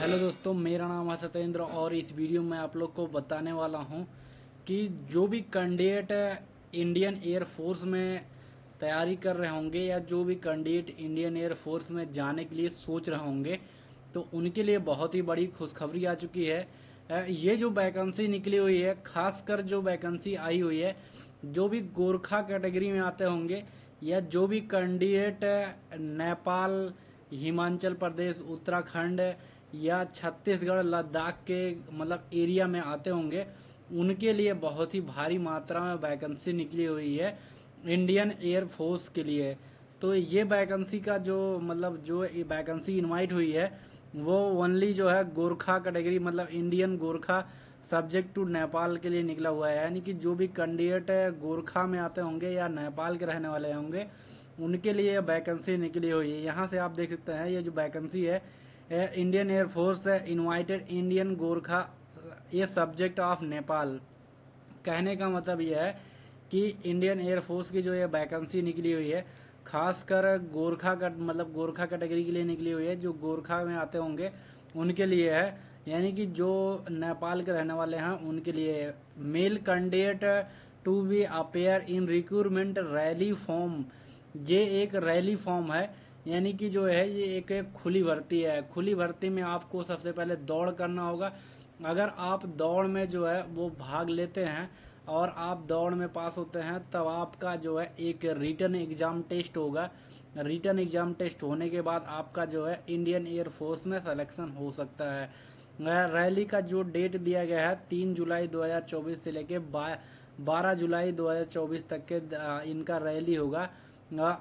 Hello दोस्तों, मेरा नाम है सत्येंद्र और इस वीडियो में आप लोग को बताने वाला हूं कि जो भी कैंडिडेट इंडियन एयर फोर्स में तैयारी कर रहे होंगे या जो भी कैंडिडेट इंडियन एयर फोर्स में जाने के लिए सोच रहे होंगे तो उनके लिए बहुत ही बड़ी खुशखबरी आ चुकी है। ये जो वैकेंसी निकली हुई है, खासकर जो वैकेंसी आई हुई है, जो भी गोरखा कैटेगरी में आते होंगे या जो भी कैंडिडेट नेपाल, हिमाचल प्रदेश, उत्तराखंड या छत्तीसगढ़, लद्दाख के मतलब एरिया में आते होंगे, उनके लिए बहुत ही भारी मात्रा में वैकेंसी निकली हुई है इंडियन एयर फोर्स के लिए। तो ये वैकेंसी का जो मतलब जो वैकेंसी इनवाइट हुई है वो ओनली जो है गोरखा कैटेगरी मतलब Indian Gorkha subject to Nepal के लिए निकला हुआ है। यानी कि जो भी कैंडिडेट गोरखा में आते होंगे या नेपाल के रहने वाले होंगे उनके लिए वैकेंसी निकली हुई है। यहाँ से आप देख सकते हैं ये जो वैकेंसी है, Indian air force invited Indian Gorkha ये सब्जेक्ट ऑफ नेपाल। कहने का मतलब यह है कि इंडियन एयर फोर्स की जो ये वैकेंसी निकली हुई है खासकर गोरखा का मतलब गोरखा कैटेगरी के लिए निकली हुई है, जो गोरखा में आते होंगे उनके लिए है। यानी कि जो नेपाल के रहने वाले हैं उनके लिए male candidate to be appear in recruitment rally form. ये एक रैली फॉर्म है, यानी कि जो है ये एक खुली भर्ती है। खुली भर्ती में आपको सबसे पहले दौड़ करना होगा। अगर आप दौड़ में जो है वो भाग लेते हैं और आप दौड़ में पास होते हैं तब आपका जो है एक रिटन एग्जाम टेस्ट होगा। रिटन एग्जाम टेस्ट होने के बाद आपका जो है इंडियन एयर फोर्स में सिलेक्शन हो सकता है। रैली का जो डेट दिया गया है 3 जुलाई 2024 से लेके 12 जुलाई 2024 तक के इनका रैली होगा।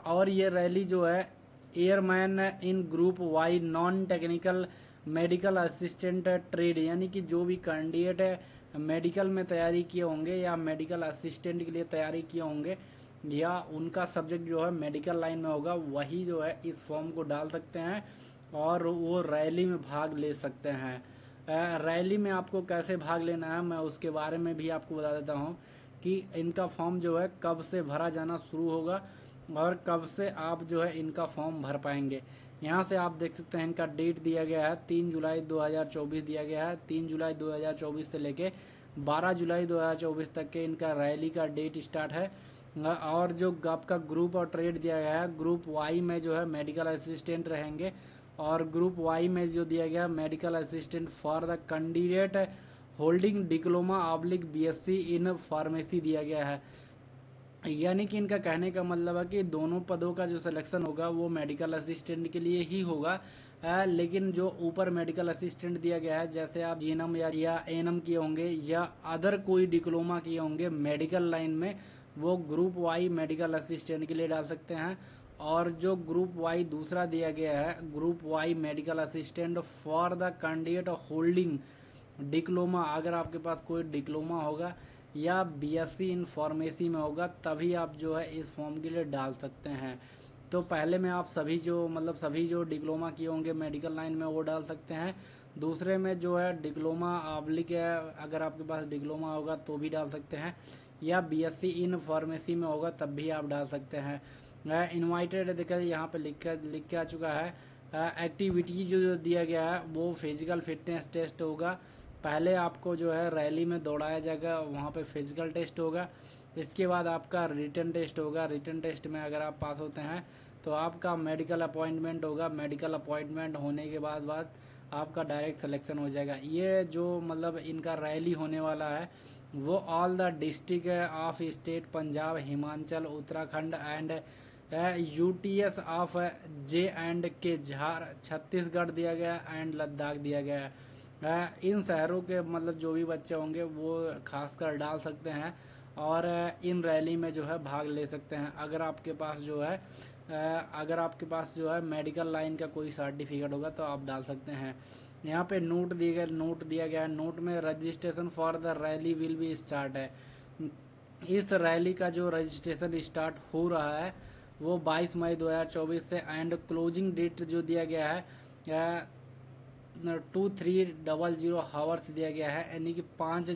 और ये रैली जो है airman in group Y non technical medical assistant trade, यानी कि जो भी कैंडिडेट है मेडिकल में तैयारी किए होंगे या मेडिकल असिस्टेंट के लिए तैयारी किए होंगे या उनका सब्जेक्ट जो है मेडिकल लाइन में होगा, वही जो है इस फॉर्म को डाल सकते हैं और वो रैली में भाग ले सकते हैं। रैली में आपको कैसे भाग लेना है मैं उसके बारे में भी आपको बता देता हूँ कि इनका फॉर्म जो है कब से भरा जाना शुरू होगा और कब से आप जो है इनका फॉर्म भर पाएंगे। यहाँ से आप देख सकते हैं इनका डेट दिया गया है 3 जुलाई 2024 दिया गया है। 3 जुलाई 2024 से लेके 12 जुलाई 2024 तक के इनका रैली का डेट स्टार्ट है। और जो आपका ग्रुप और ट्रेड दिया गया है, ग्रुप वाई में जो है मेडिकल असिस्टेंट रहेंगे और ग्रुप वाई में जो दिया गया medical assistant for the candidate holding diploma oblique BSc in pharmacy दिया गया है। यानी कि इनका कहने का मतलब है कि दोनों पदों का जो सिलेक्शन होगा वो मेडिकल असिस्टेंट के लिए ही होगा। लेकिन जो ऊपर मेडिकल असिस्टेंट दिया गया है, जैसे आप जीएनएम या एएनएम किए होंगे या अदर कोई डिप्लोमा किए होंगे मेडिकल लाइन में, वो ग्रुप वाई मेडिकल असिस्टेंट के लिए डाल सकते हैं। और जो ग्रुप वाई दूसरा दिया गया है, group Y medical assistant for the candidate holding diploma, अगर आपके पास कोई डिप्लोमा होगा या बीएससी इन फार्मेसी में होगा तभी आप जो है इस फॉर्म के लिए डाल सकते हैं। तो पहले में आप सभी जो डिप्लोमा किए होंगे मेडिकल लाइन में वो डाल सकते हैं। दूसरे में जो है डिप्लोमा ऑब्लिक है, अगर आपके पास डिप्लोमा होगा तो भी डाल सकते हैं या बीएससी इन फार्मेसी में होगा तब भी आप डाल सकते हैं। इनवाइटेड देखिए यहाँ पे लिख के आ चुका है। एक्टिविटी जो दिया गया है वो फिजिकल फिटनेस टेस्ट होगा। पहले आपको जो है रैली में दौड़ाया जाएगा, वहाँ पे फिजिकल टेस्ट होगा। इसके बाद आपका रिटन टेस्ट होगा। रिटन टेस्ट में अगर आप पास होते हैं तो आपका मेडिकल अपॉइंटमेंट होगा। मेडिकल अपॉइंटमेंट होने के बाद आपका डायरेक्ट सिलेक्शन हो जाएगा। ये जो मतलब इनका रैली होने वाला है वो all the district of state Punjab, Himachal, Uttarakhand and UTS of J and के छत्तीसगढ़ दिया गया एंड लद्दाख दिया गया है। इन शहरों के मतलब जो भी बच्चे होंगे वो खासकर डाल सकते हैं और इन रैली में जो है भाग ले सकते हैं। अगर आपके पास जो है मेडिकल लाइन का कोई सर्टिफिकेट होगा तो आप डाल सकते हैं। यहाँ पे नोट दिया गया है। नोट में registration for the rally will be start है। इस रैली का जो रजिस्ट्रेशन स्टार्ट हो रहा है वो 22 मई 2024 से एंड क्लोजिंग डेट जो दिया गया है 2300 हावर्स दिया गया है, यानी कि 5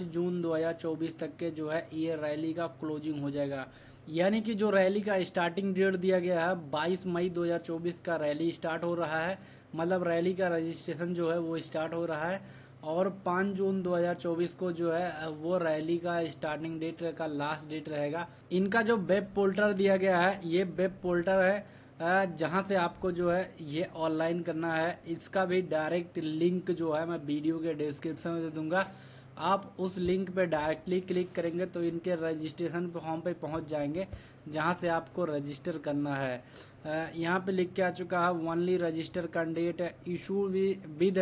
जून 2024 तक के जो है ये रैली का क्लोजिंग हो जाएगा। यानी कि जो रैली का स्टार्टिंग डेट दिया गया है 22 मई 2024 का रैली स्टार्ट हो रहा है। मतलब रैली का रजिस्ट्रेशन जो है वो स्टार्ट हो रहा है और 5 जून 2024 को जो है वो रैली का स्टार्टिंग डेट का लास्ट डेट रहेगा। इनका जो वेब पोर्टल दिया गया है ये वेब पोर्टल है जहां से आपको जो है ये ऑनलाइन करना है। इसका भी डायरेक्ट लिंक जो है मैं वीडियो के डिस्क्रिप्शन में दे दूंगा। आप उस लिंक पे डायरेक्टली क्लिक करेंगे तो इनके रजिस्ट्रेशन फॉर्म पे पहुंच जाएंगे जहां से आपको रजिस्टर करना है। यहाँ पे लिख के आ चुका है only register candidate issue with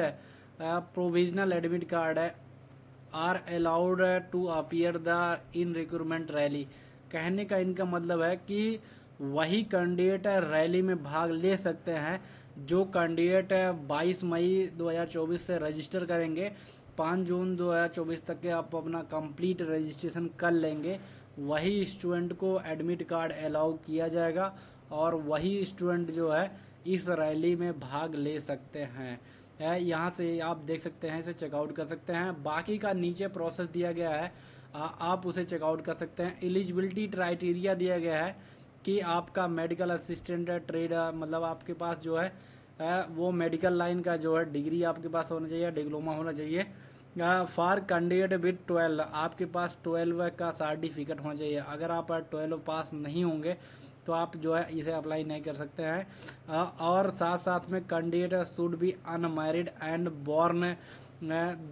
provisional admit card are allowed to appear the in recruitment rally. कहने का इनका मतलब है कि वही कैंडिडेट रैली में भाग ले सकते हैं जो कैंडिडेट 22 मई 2024 से रजिस्टर करेंगे। 5 जून 2024 तक के आप अपना कंप्लीट रजिस्ट्रेशन कर लेंगे, वही स्टूडेंट को एडमिट कार्ड अलाउ किया जाएगा और वही स्टूडेंट जो है इस रैली में भाग ले सकते हैं। यहाँ से आप देख सकते हैं, इसे चेकआउट कर सकते हैं। बाकी का नीचे प्रोसेस दिया गया है, आप उसे चेकआउट कर सकते हैं। एलिजिबिलिटी क्राइटेरिया दिया गया है कि आपका मेडिकल असिस्टेंट ट्रेड मतलब आपके पास जो है वो मेडिकल लाइन का जो है डिग्री आपके पास होना चाहिए, डिप्लोमा होना चाहिए। फॉर कैंडिडेट विद 12 आपके पास 12 का सर्टिफिकेट होना चाहिए। अगर आप 12 पास नहीं होंगे तो आप जो है इसे अप्लाई नहीं कर सकते हैं। और साथ साथ में candidate should be unmarried and born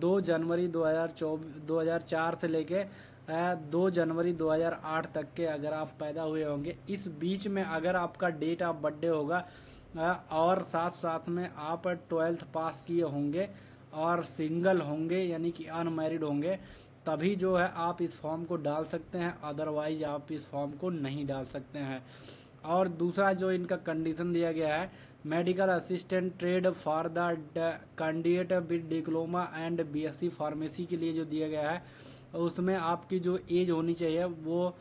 2 जनवरी 2004 से लेके 2 जनवरी 2008 तक के अगर आप पैदा हुए होंगे। इस बीच में अगर आपका डेट ऑफ बर्थडे होगा और साथ साथ में आप 12th पास किए होंगे और सिंगल होंगे यानी कि अनमैरिड होंगे, तभी जो है आप इस फॉर्म को डाल सकते हैं, अदरवाइज आप इस फॉर्म को नहीं डाल सकते हैं। और दूसरा जो इनका कंडीशन दिया गया है, medical assistant trade for the candidate with diploma and BSc pharmacy के लिए जो दिया गया है उसमें आपकी जो एज होनी चाहिए वो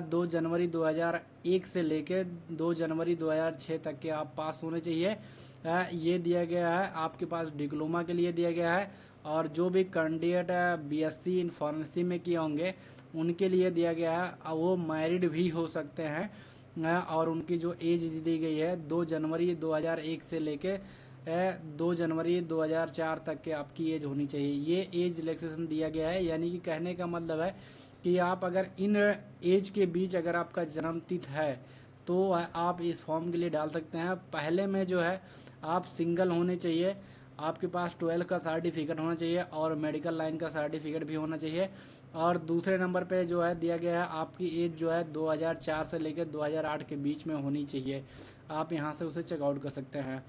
2 जनवरी 2001 से लेके 2 जनवरी 2006 तक के आप पास होने चाहिए। ये दिया गया है। आपके पास डिप्लोमा के लिए दिया गया है और जो भी कैंडिडेट बीएससी इन फार्मेसी में किए होंगे उनके लिए दिया गया है, वो मैरिड भी हो सकते हैं। और उनकी जो एज दी गई है 2 जनवरी 2001 से लेके 2 जनवरी 2004 तक के आपकी एज होनी चाहिए। ये एज रिलैक्सेशन दिया गया है, यानी कि कहने का मतलब है कि आप अगर इन एज के बीच अगर आपका जन्म तिथि है तो आप इस फॉर्म के लिए डाल सकते हैं। पहले में जो है आप सिंगल होने चाहिए, आपके पास 12 का सर्टिफिकेट होना चाहिए और मेडिकल लाइन का सर्टिफिकेट भी होना चाहिए। और दूसरे नंबर पे जो है दिया गया है आपकी एज जो है 2004 से लेकर 2008 के बीच में होनी चाहिए। आप यहाँ से उसे चेकआउट कर सकते हैं।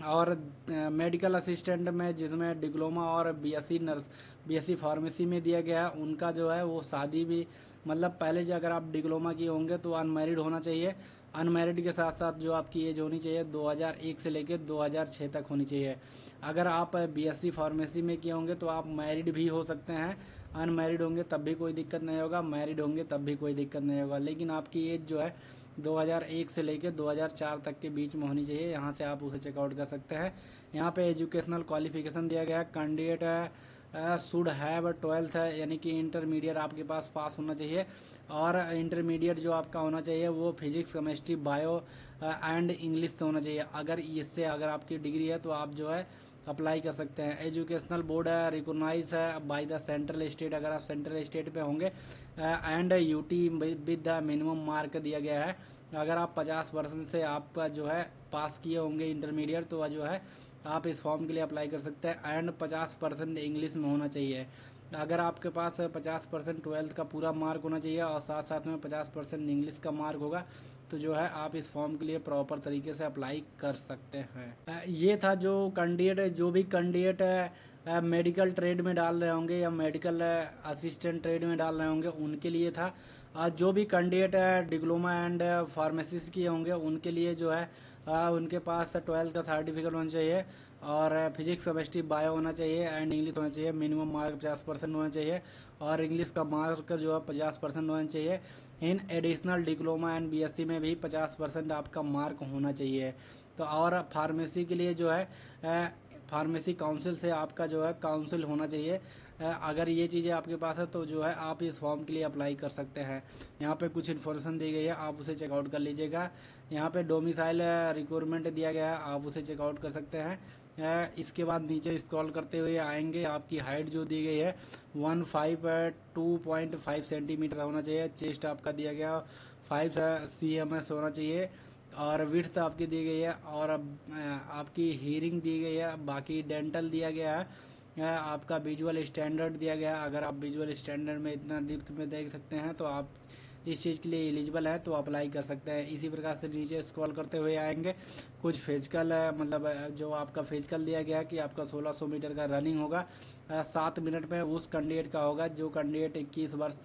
और मेडिकल असिस्टेंट में जिसमें डिप्लोमा और बीएससी फार्मेसी में दिया गया है उनका जो है वो शादी भी मतलब पहले जो अगर आप डिप्लोमा किए होंगे तो अनमैरिड होना चाहिए। अनमैरिड के साथ साथ जो आपकी एज होनी चाहिए 2001 से लेकर 2006 तक होनी चाहिए। अगर आप बीएससी फार्मेसी में किए होंगे तो आप मैरिड भी हो सकते हैं, अनमैरिड होंगे तब भी कोई दिक्कत नहीं होगा, मैरिड होंगे तब भी कोई दिक्कत नहीं होगा। लेकिन आपकी एज जो है 2001 से लेकर 2004 तक के बीच में होनी चाहिए। यहाँ से आप उसे चेकआउट कर सकते हैं। यहाँ पे एजुकेशनल क्वालिफिकेशन दिया गया है, कैंडिडेट शुड हैव 12th है यानी कि इंटरमीडिएट आपके पास होना चाहिए। और इंटरमीडिएट जो आपका होना चाहिए वो physics chemistry bio and English से होना चाहिए। अगर इससे अगर आपकी डिग्री है तो आप जो है अप्लाई कर सकते हैं। एजुकेशनल बोर्ड है रिकोगनाइज है बाय द सेंट्रल स्टेट, अगर आप सेंट्रल स्टेट पे होंगे and UT with the minimum mark दिया गया है। अगर आप 50% से आपका जो है पास किए होंगे इंटरमीडिएट तो जो है आप इस फॉर्म के लिए अप्लाई कर सकते हैं। एंड 50% इंग्लिश में होना चाहिए। अगर आपके पास 50% 12th का पूरा मार्क होना चाहिए और साथ साथ में 50% इंग्लिश का मार्क होगा तो जो है आप इस फॉर्म के लिए प्रॉपर तरीके से अप्लाई कर सकते हैं। ये था जो कैंडिडेट जो भी कैंडिडेट मेडिकल ट्रेड में डाल रहे होंगे या मेडिकल असिस्टेंट ट्रेड में डाल रहे होंगे उनके लिए था। जो भी कैंडिडेट डिप्लोमा एंड फार्मेसिस्ट किए होंगे उनके लिए जो है उनके पास 12th का सर्टिफिकेट होना चाहिए और फिजिक्स केमिस्ट्री बायो होना चाहिए एंड इंग्लिश होना चाहिए। मिनिमम मार्क 50% होना चाहिए और इंग्लिश का मार्क जो है 50% होना चाहिए। In additional diploma and BSc में भी 50% आपका मार्क होना चाहिए। तो और फार्मेसी के लिए जो है फार्मेसी काउंसिल से आपका जो है काउंसिल होना चाहिए। अगर ये चीज़ें आपके पास है तो जो है आप इस फॉर्म के लिए अप्लाई कर सकते हैं। यहाँ पे कुछ इन्फॉर्मेशन दी गई है, आप उसे चेकआउट कर लीजिएगा। यहाँ पे डोमिसाइल रिक्वायरमेंट दिया गया है, आप उसे चेकआउट कर सकते हैं। इसके बाद नीचे स्क्रॉल करते हुए आएंगे, आपकी हाइट जो दी गई है 2.5 सेंटीमीटर होना चाहिए। चेस्ट आपका दिया गया 5 cms होना चाहिए और विड्थ आपकी दी गई है और आपकी हीयरिंग दी गई है। बाकी डेंटल दिया गया है, आपका विजुअल स्टैंडर्ड दिया गया है। अगर आप विजुअल स्टैंडर्ड में इतना डिप्थ में देख सकते हैं तो आप इस चीज़ के लिए एलिजिबल है, तो अप्लाई कर सकते हैं। इसी प्रकार से नीचे स्क्रॉल करते हुए आएंगे, कुछ फिजिकल मतलब जो आपका फिजिकल दिया गया है कि आपका 1600 मीटर का रनिंग होगा 7 मिनट में उस कैंडिडेट का होगा। जो कैंडिडेट 21 वर्ष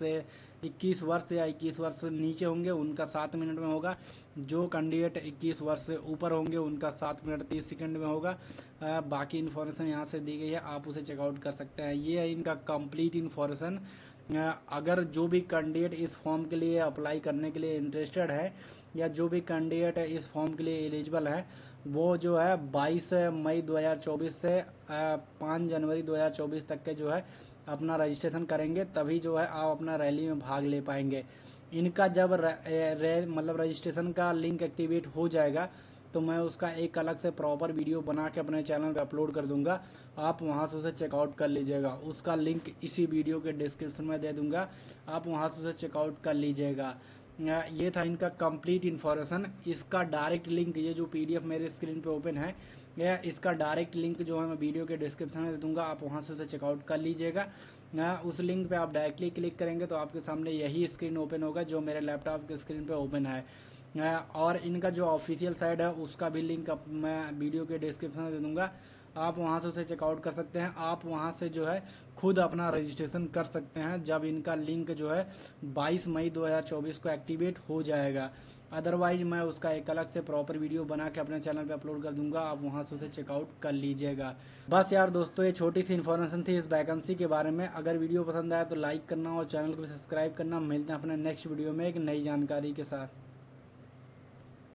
या 21 वर्ष से नीचे होंगे उनका 7 मिनट में होगा। जो कैंडिडेट 21 वर्ष से ऊपर होंगे उनका 7 मिनट 30 सेकंड में होगा। बाकी इन्फॉर्मेशन यहाँ से दी गई है, आप उसे चेकआउट कर सकते हैं। ये है इनका कंप्लीट इन्फॉर्मेशन। अगर जो भी कैंडिडेट इस फॉर्म के लिए अप्लाई करने के लिए इंटरेस्टेड है या जो भी कैंडिडेट इस फॉर्म के लिए एलिजिबल है, वो जो है 22 मई 2024 से 5 जनवरी 2024 तक के जो है अपना रजिस्ट्रेशन करेंगे, तभी जो है आप अपना रैली में भाग ले पाएंगे। इनका जब मतलब रजिस्ट्रेशन का लिंक एक्टिवेट हो जाएगा तो मैं उसका एक अलग से प्रॉपर वीडियो बना के अपने चैनल पे अपलोड कर दूंगा, आप वहां से उसे चेकआउट कर लीजिएगा। उसका लिंक इसी वीडियो के डिस्क्रिप्शन में दे दूंगा, आप वहां से उसे चेकआउट कर लीजिएगा। ये था इनका कंप्लीट इन्फॉर्मेशन। इसका डायरेक्ट लिंक, ये जो PDF मेरे स्क्रीन पे ओपन है, इसका डायरेक्ट लिंक जो है मैं वीडियो के डिस्क्रिप्शन में दे दूंगा, आप वहां से उसे चेकआउट कर लीजिएगा। उस लिंक पे आप डायरेक्टली क्लिक करेंगे तो आपके सामने यही स्क्रीन ओपन होगा जो मेरे लैपटॉप के स्क्रीन पे ओपन है। और इनका जो ऑफिशियल साइट है उसका भी लिंक मैं वीडियो के डिस्क्रिप्शन में दे दूंगा, आप वहां से उसे चेकआउट कर सकते हैं। आप वहां से जो है खुद अपना रजिस्ट्रेशन कर सकते हैं जब इनका लिंक जो है 22 मई 2024 को एक्टिवेट हो जाएगा। अदरवाइज मैं उसका एक अलग से प्रॉपर वीडियो बना के अपने चैनल पे अपलोड कर दूंगा, आप वहां से उसे चेकआउट कर लीजिएगा। बस यार दोस्तों, ये छोटी सी इन्फॉर्मेशन थी इस वैकेंसी के बारे में। अगर वीडियो पसंद आया तो लाइक करना और चैनल को सब्सक्राइब करना। मिलते हैं अपने नेक्स्ट वीडियो में एक नई जानकारी के साथ।